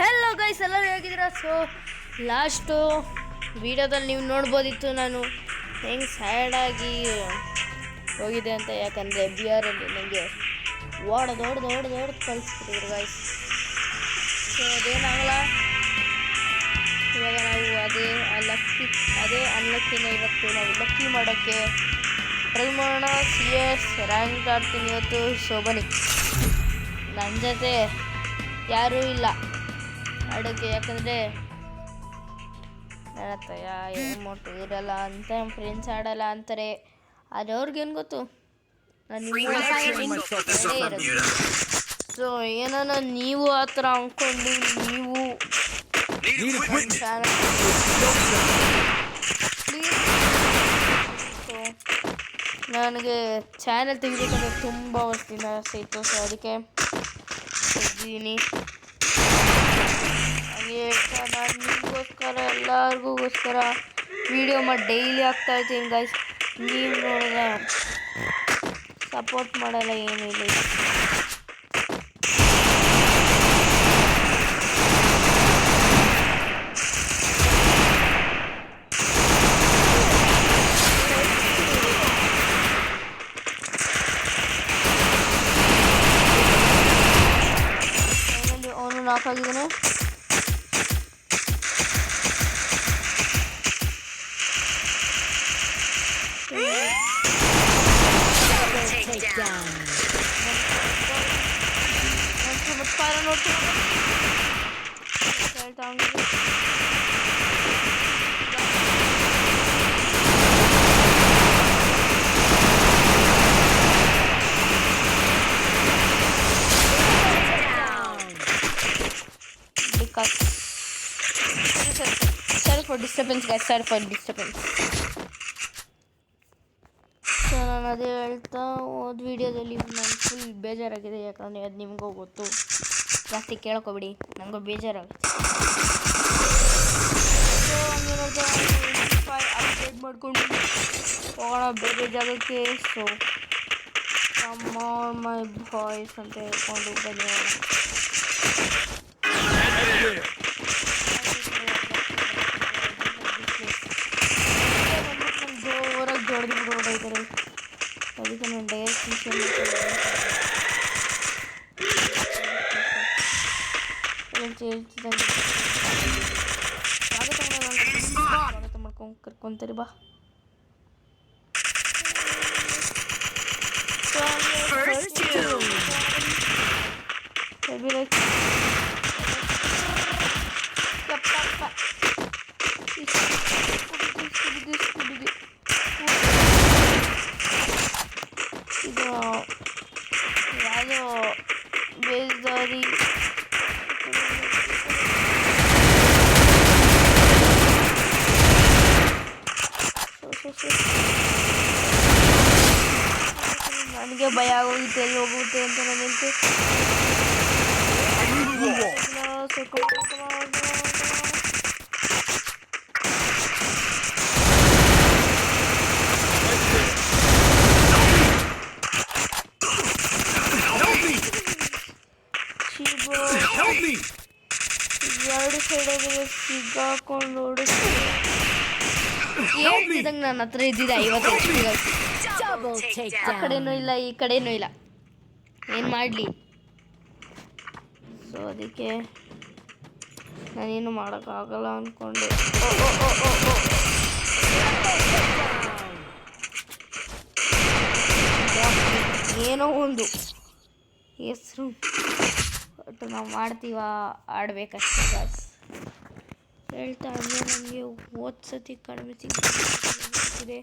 Hello guys, ಎಲ್ಲರೂ ಹೇಗಿದ್ದೀರಾ? So last ವಿಡಿಯೋದಲ್ಲಿ ನೀವು ನೋಡ್ಬೋದಿತ್ತು ನಾನು ಹೆಂಗೆ ಸ್ಯಾಡಾಗಿ ಹೋಗಿದೆ ಅಂತ. ಯಾಕಂದರೆ ಬಿಆರಲ್ಲಿ ನನಗೆ ಓಡ್ ಕಳಿಸ್ಬಿಟ್ಟಿದ್ರು ಗೈಸ್. ಸೊ ಅದೇನಾಗಲ್ಲ, ಇವಾಗ ನಾವು ಅದೇ ಅನ್ಲಕ್ಕಿನ ಇವತ್ತು ನಾವು ಲಕ್ಕಿ ಮಾಡೋಕ್ಕೆ ಟ್ರೈ ಮಾಡೋಣ. CS ರ್ಯಾಂಕ್ ಆಡ್ತೀನಿ ಇವತ್ತು. ಸೊ ಬನ್ನಿ, ನನ್ನ ಜೊತೆ ಯಾರೂ ಇಲ್ಲ ಆಡೋಕ್ಕೆ, ಯಾಕಂದರೆ ನನ್ನ ಹತ್ರ ಅಮೌಂಟು ಇರಲ್ಲ ಅಂತ ನಮ್ಮ ಫ್ರೆಂಡ್ಸ್ ಆಡಲ್ಲ ಅಂತಾರೆ. ಆದರೆ ಅವ್ರಿಗೇನು ಗೊತ್ತು, ನಾನು ಇರೋದು. ಸೊ ಏನಾನ ನೀವು ಆ ಥರ ಅಂದ್ಕೊಂಡು ನೀವು ನನಗೆ ಚಾನಲ್ ತೆಗಿಬೇಕಂದ್ರೆ ತುಂಬ ವರ್ಷದಿಂದ ಆಸೆ ಇತ್ತು. ಸೊ ಅದಕ್ಕೆ ತೆಗ್ದಿದ್ದೀನಿ. ಹಾಗೆ ನಾನು ನಿಮಗೋಸ್ಕರ ಎಲ್ಲರಿಗೋಸ್ಕರ ವೀಡಿಯೋ ಮಾಡಿ ಡೈಲಿ ಹಾಕ್ತಾಯಿರ್ತೀನಿ ಗೈಸ್. ನೀವು ನೋಡಿದ್ರೆ ಸಪೋರ್ಟ್ ಮಾಡಲ್ಲ, ಏನಿಲ್ಲ. ಅವನು ನಾಕ್ ಆಗಿದ್ದಾನೆ. Sorry for disturbance guys, sorry for disturbance. So ನಾನು ಅದೇ ಹೇಳ್ತಾ ಹೋದ ವಿಡಿಯೋದಲ್ಲಿ ನಾನು ಫುಲ್ ಬೇಜಾರಾಗಿದೆ. ಯಾಕಂದರೆ ಅದು ನಿಮಗೂ ಗೊತ್ತು, ಜಾಸ್ತಿ ಕೇಳ್ಕೊಬಿಡಿ, ನನಗೂ ಬೇಜಾರಾಗುತ್ತೆ. ಸೊ ಹಂಗೇನಾದ್ರು ಅಪ್ಡೇಟ್ ಮಾಡ್ಕೊಂಡು ಹೋಗೋಣ ಬೇರೆ ಜಾಗಕ್ಕೆ. So come on my boys ಅಂತ ಹೇಳ್ಕೊಂಡು ಬನ್ನಿ. ಜೋರಾಗಿ ಜೋಡಿದು ಹೊಡೋಯ್ತಾರೆ, ಅದಕ್ಕೆ ನಾನು ಡೈರೆಕ್ಟ್ ಸ್ವಾಗತ ಮಾಡ್ಕೊಂಡು ಕರ್ಕೊಂತಾರೆ ಬಾ. ಇದು ಯಾವುದೋ ಬೇಜಾರಿ ನನಗೆ ಭಯ ಆಗೋಗುತ್ತೆ, ಎಲ್ಲಿ ಹೋಗುತ್ತೆ ಅಂತ ನನಗೆ. ಎರಡು ಸೈಡಲ್ಲಿ ಸಿಗಾಕೊಂಡು ಹೇಳ್ತಿದ್ದಂಗೆ ನನ್ನ ಹತ್ರ ಇದ್ದಿದ್ದೆ 50 ಆ ಕಡೆನೂ ಇಲ್ಲ, ಈ ಕಡೆನೂ ಇಲ್ಲ, ಏನು ಮಾಡಲಿ? ಸೊ ಅದಕ್ಕೆ ನಾನೇನು ಮಾಡೋಕ್ಕಾಗಲ್ಲ ಅಂದ್ಕೊಂಡೆ. ಏನೋ ಒಂದು ಹೆಸರು ಒಟ್ಟು ನಾವು ಮಾಡ್ತೀವ, ಆಡಬೇಕಷ್ಟೇ ಗಾಯ್ಸ್. ಹೇಳ್ತಾ ಅಂದರೆ ನನಗೆ ಓದ್ಸತಿ ಕಡಿಮೆ ಸಿಗ್ತಿದೆ.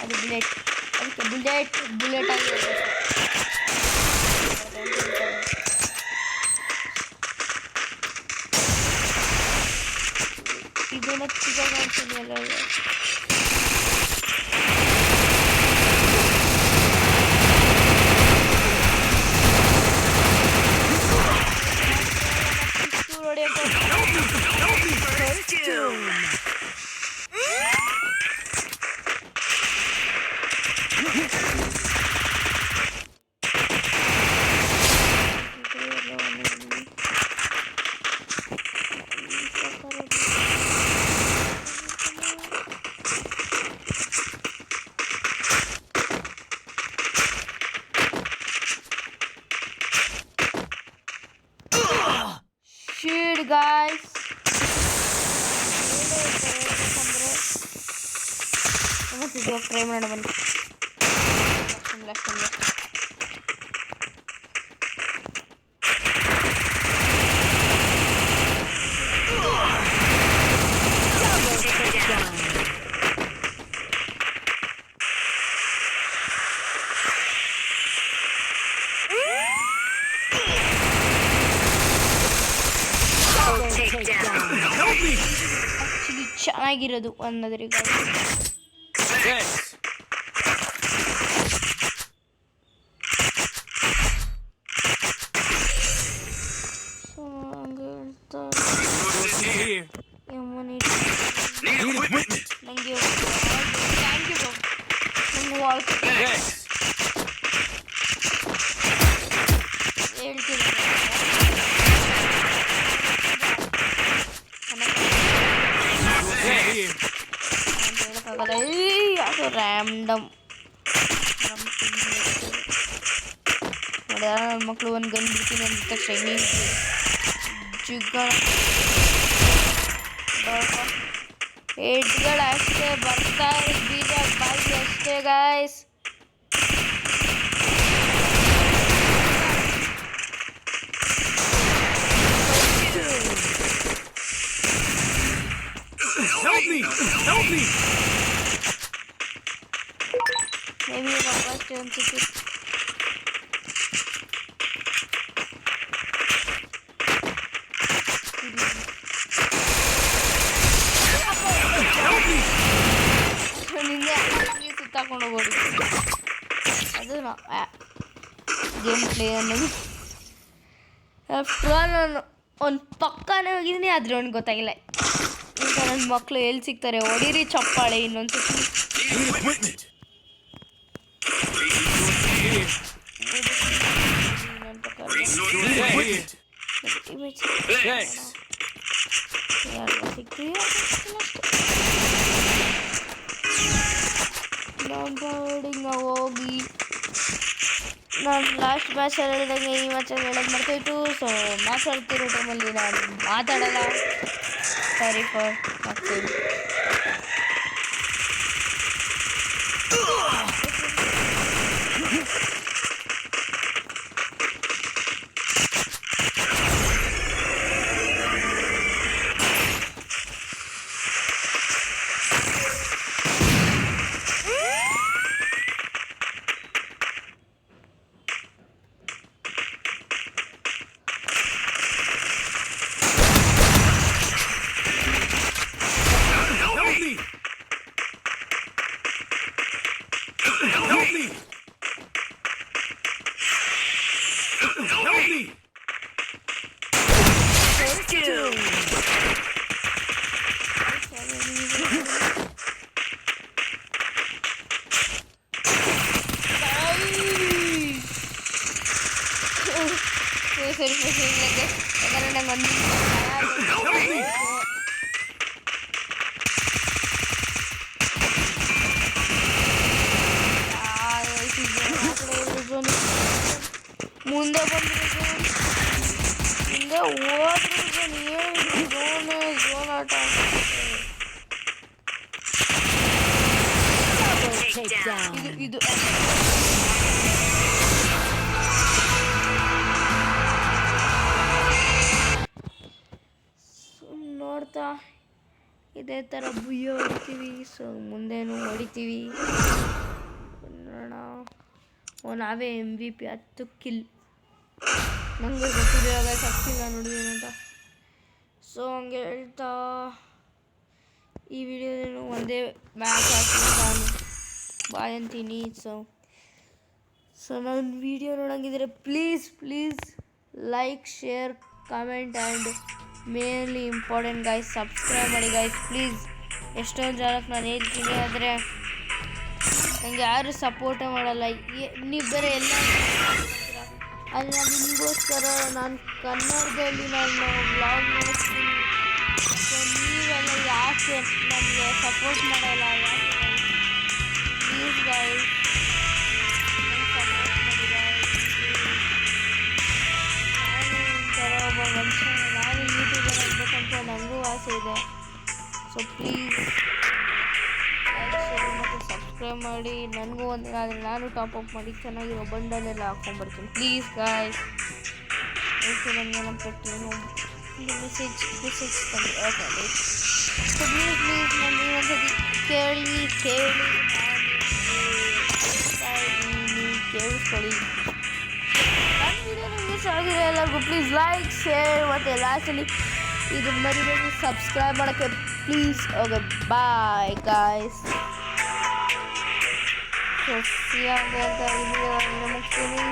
ಅದು ಬುಲೆಟ್ ಆಗಿದೆ. ಇದನ್ನ ಚಿಕ್ಕ ಕಾಣ್ತೀನಿ ಎಲ್ಲ. Shit, guys. Try ಮಾಡೋಣ ಬನ್ನಿ. ಚೆನ್ನಾಗಿರೋದು ಅನ್ನೋದ್ರಿಗೆ ಅದು ರ್ಯಾಂಡಮ್ ನೋಡಿ ನನ್ನ ಮಕ್ಕಳು ಒಂದು ಗನ್ ಬಿಡ್ತೀನಿ ಅಂದ ತಕ್ಷಣ ಹೆಡ್ಗಳು ಅಷ್ಟೇ ಬರ್ತಾ ಬೀಜ ಬಾಯಿ ಅಷ್ಟೇ guys. Help me! Maybe you don't want to take it. ಸುತ್ತಾಕೊಂಡು ಹೋಗೋದು ಅದು ಗೇಮ್ ಪ್ಲೇ ಅನ್ನೋದು. ಆಫ್ಟರ್ ಆಲ್ ನಾನು ಒಂದು ಪಕ್ಕನೇ ಹೋಗಿದ್ದೀನಿ, ಆದರೆ ಅವ್ನಿಗೆ ಗೊತ್ತಾಗಿಲ್ಲ. ಈಗ ನನ್ನ ಮಕ್ಕಳು ಎಲ್ಲಿ ಸಿಗ್ತಾರೆ, ಹೊಡೀರಿ ಚಪ್ಪಾಳೆ ಇನ್ನೊಂದು ಹೋಗಿ ನಾನು ಲಾಸ್ಟ್ ಮ್ಯಾಚಲ್ಲಿ ಹೇಳಿದಂಗೆ ಈ ಮ್ಯಾಚಲ್ಲಿ ಹೇಳೋದು ಮರ್ತೋಯ್ತು. ಸೊ ಮ್ಯಾಚ್ ಆಡ್ತಿರೋ ಟೈಮಲ್ಲಿ ನಾನು ಮಾತಾಡಲ್ಲ. ಸಾರಿ ಫಾರ್ ಆಗ್ತೀನಿ. ಯಾಕಂದ್ರೆ ನಂಗೆ ಮುಂದೆ ಬಂದ್ರೆ ಮುಂದೆ ಹೋದ್ರೆ ಝೋನ್ ಆಟ ಇದು ನೋಡ್ತಾ ಇದೇ ಥರ ಬುಯ್ಯ ಹೊಡಿತೀವಿ. ಸೊ ಮುಂದೇನು ಹೊಡಿತೀವಿ ನೋಡೋಣ. ನಾವೇ MVP 10 ಕಿಲ್. ನನಗೆ ಗೊತ್ತಿರೋ ಸಕ್ತಿಲ್ಲ ನೋಡಿದ್ದೀನಿ ಅಂತ. ಸೊ ಹಂಗೆ ಹೇಳ್ತಾ ಈ ವಿಡಿಯೋದೇನು ಒಂದೇ ಮ್ಯಾಚ್ ಹಾಕ್ತೀನಿ ನಾನು ಬಾಯ್ ಅಂತೀನಿ. ಸೊ ನನ್ನ ವಿಡಿಯೋ ನೋಡೋಂಗಿದ್ರೆ please like, share, comment and mainly important guys subscribe ಮಾಡಿ ಗೈಸ್ ಪ್ಲೀಸ್. ಎಷ್ಟೊಂದು ಜನಕ್ಕೆ ನಾನು ಹೇಳ್ತೀನಿ, ಆದರೆ ನನಗೆ ಯಾರು ಸಪೋರ್ಟೇ ಮಾಡಲ್ಲ. ನೀವು ಬೇರೆ ಎಲ್ಲ ಅಲ್ಲಿ ನಾನು ನಿಮಗೋಸ್ಕರ ನಾನು ಕನ್ನಡದಲ್ಲಿ ನಾನು ವ್ಲಾಗ್ ಮಾಡಿಸ್ತೀನಿ. ಸೊ ನೀವೆಲ್ಲ ಯಾಕೆ ನನಗೆ ಸಪೋರ್ಟ್ ಮಾಡಲ್ಲ? ಯಾಕೆ ಪ್ಲೀಸ್ ಗೈಸ್ ನನಗೆ ಸಪೋರ್ಟ್ ಮಾಡಿ ಗೈಸ್. ನಾನು ಒಂಥರ ಒಬ್ಬ ಮನುಷ್ಯ, ನಾನು ಯೂಟ್ಯೂಬರ್ ಆಗಬೇಕಂತ ನನಗೂ ಆಸೆ ಇದೆ. ಸೊ ಪ್ಲೀಸ್ ಲೈಕ್ ಶೇರ್ ಮತ್ತು ಸಬ್ಸ್ಕ್ರೈಬ್ ಮಾಡಿ. ನನಗೂ ಒಂದು ಆದರೆ ನಾನು ಟಾಪಪ್ ಮಾಡಿ ಚೆನ್ನಾಗಿರೋ ಬಂಡಲೆಲ್ಲ ಹಾಕ್ಕೊಂಡ್ಬರ್ತೀನಿ ಪ್ಲೀಸ್ ಗಾಯ್ಸ್. ಓಕೆ ನನಗೆ ನಮ್ಮ ಪೆಟ್ಟೇನು ಮೆಸೇಜ್ ತಂದು ಓಕೆ ಸೊ ಪ್ಲೀಸ್ ನಾನು ಇನ್ನೊಂದ್ಸತಿ ಕೇಳಿ ನಾನು ಕೇಳಿಸ್ಕೊಳ್ಳಿ. ನನ್ನ ವಿಡಿಯೋ ನಿಮಗೆ ಇಷ್ಟ ಆಗಿದೆ ಎಲ್ಲರಿಗೂ ಪ್ಲೀಸ್ ಲೈಕ್ ಶೇರ್ ಮತ್ತು ಲಾಸ್ಟಲ್ಲಿ ಇದು ಮರಿಬೇಡಿ ಸಬ್ಸ್ಕ್ರೈಬ್ ಮಾಡೋಕ್ಕೆ please. Okay bye guys. So ಸಿಯಾಗೆ ಅಂತ ವಿಡಿಯೋ ಮುಗಿಸ್ತೀನಿ.